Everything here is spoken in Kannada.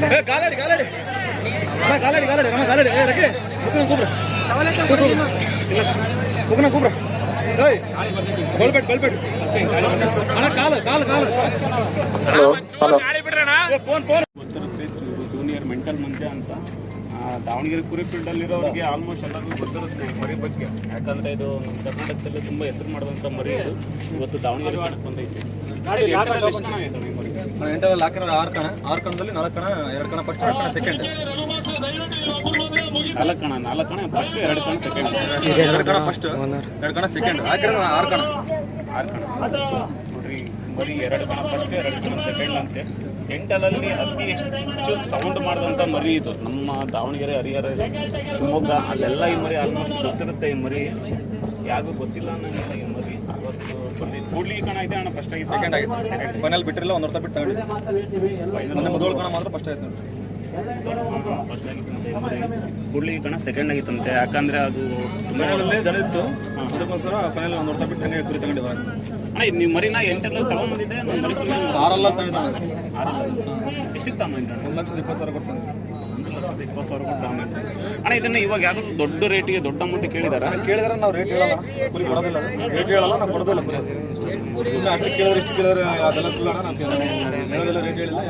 गालाडी गालाडी गालाडी गालाडी रमा गालाडी ए रके कुबरा कुकना कुबरा ಏಯ್ ಬಲ್ಬೆಟ್ ಅಣ್ಣ ಕಾಲ ಹಲೋ ಫೋನ್ ಜೂನಿಯರ್ ಮೆಂಟಲ್ ಮಂಜ ಅಂತ ದಾವಣಗೆರೆ ಕುರಿ ಫೀಲ್ಡಲ್ಲಿರೋರಿಗೆ ಆಲ್ಮೋಸ್ಟ್ ಎಲ್ಲರಿಗೂ ಗೊತ್ತಿರುತ್ತೆ ಈ ಮರಿ ಬಗ್ಗೆ. ಯಾಕಂದರೆ ಇದು ನಮ್ಮ ಕರ್ನಾಟಕದಲ್ಲಿ ತುಂಬ ಹೆಸರು ಮಾಡಿದಂಥ ಮರಿ ಇದು. ಇವತ್ತು ದಾವಣಗೆರೆ ಮಾಡಕ್ಕೆ ಬಂದೈತೆ. ಎಷ್ಟು ಕಣ ಆಯಿತು ಈ ಮರಿ? ಎಂಟಲ್ಲಿ ಹಾಕಿರೋ 6 ಕಣ, 6 ಕಣದಲ್ಲಿ 4 ಕಣ, 2 ಕಣ ಫಸ್ಟ್, 2 ಕಣ ಸೆಕೆಂಡ್. 4 ಕಣ ಫಸ್ಟ್, 2 ಕಣ ಸೆಕೆಂಡ್. 2 ಕಣ ಫಸ್ಟ್, 2 ಕಣ ಸೆಕೆಂಡ್. ಹಾಕಿರೋದು 6 ಕಣ. ನೋಡ್ರಿ ಬರೀ 2 ಕಣ ಫಸ್ಟ್, 2 ಕಣ ಸೆಕೆಂಡ್ ಅಂತೆ. ಎಂಟಲಲ್ಲಿ ಅತಿ ಹೆಚ್ಚು ಸೌಂಡ್ ಮಾಡಿದಂಥ ಮರಿ ಇದು. ನಮ್ಮ ದಾವಣಗೆರೆ, ಹರಿಹರ, ಶಿವಮೊಗ್ಗ ಅಲ್ಲೆಲ್ಲ ಈ ಮರಿ ಆಲ್ಮೋಸ್ಟ್ ಗೊತ್ತಿರುತ್ತೆ. ಈ ಮರಿ ಯಾರಿಗೂ ಗೊತ್ತಿಲ್ಲ ಅನ್ನೋಂಗಿಲ್ಲ ಈ ಮರಿ. ಅವತ್ತು ಬಂದಿದ್ದು ಕೂಡ್ಲಿ ಕಣ ಇದೆ ಅಣ್ಣ, ಫಸ್ಟ್ ಆಗಿ ಸೆಕೆಂಡ್ ಆಗಿತ್ತು. ಫೈನಲ್ ಬಿಟ್ಟಿರಲ್ಲ, 1 ವರ್ಷ ಬಿಟ್ಟು ತಗೊಂಡಿದ್ದು. ಮೊದಲು ಕಣ ಮಾತ್ರ ಫಸ್ಟ್ ಆಯ್ತು. ಫಸ್ಟ್ ಆಗಿತ್ತಂತೆ ಕೂಡ್ಲಿ ಕಣ ಸೆಕೆಂಡ್ ಆಗಿತ್ತಂತೆ. ಯಾಕಂದರೆ ಅದು ಫೈನಲಲ್ಲಿ ದಳಿತ್ತು, ಅದಕ್ಕೋಸ್ಕರ ಫೈನಲ್ 1 ವರ್ಷ ಬಿಟ್ಟು ಹಂಗೆ ಕುರಿ ತಗೊಂಡಿದ್ದು. ಅಣ್ಣ ಇದು ನೀವು ಮರಿನ ಎಂಟಲ್ಲಿ ತಗೊಂಡ್ಬಂದಿದ್ದೆ? ನಾನು ಮರಿ 6 ತಗೊಂಡಿದ್ದು. ಎಷ್ಟಕ್ಕೆ ತಗೊಂಡಿದ್ದೆ? 1,20,000 ಕೊಡ್ತಾನೆ. 1,20,000 ಕೊಟ್ಟು ತಗೊಂಡಿದ್ದೆ. ಅಣ್ಣ ಇದನ್ನು ಇವಾಗ ಯಾವುದು ದೊಡ್ಡ ರೇಟಿಗೆ, ದೊಡ್ಡ ಅಮೌಂಟ್ ಕೇಳಿದಾರ? ಕೇಳಿದ್ರೆ ನಾವು ರೇಟ್ ಹೇಳಲ್ಲ, ಕುರಿ ಕೊಡೋದಿಲ್ಲ. ರೇಟ್ ಹೇಳಲ್ಲ, ನಾವು ಕೊಡೋದಿಲ್ಲ ಕುರಿ. ಸುಮ್ಮನೆ ಅಷ್ಟು ಕೇಳಿದ್ರೆ ಇಷ್ಟು ಕೇಳಿದ್ರೆ ಅದೆಲ್ಲ ಸುಳ್ಳೋಣ. ನಾವು ರೇಟ್ ಹೇಳಿಲ್ಲ.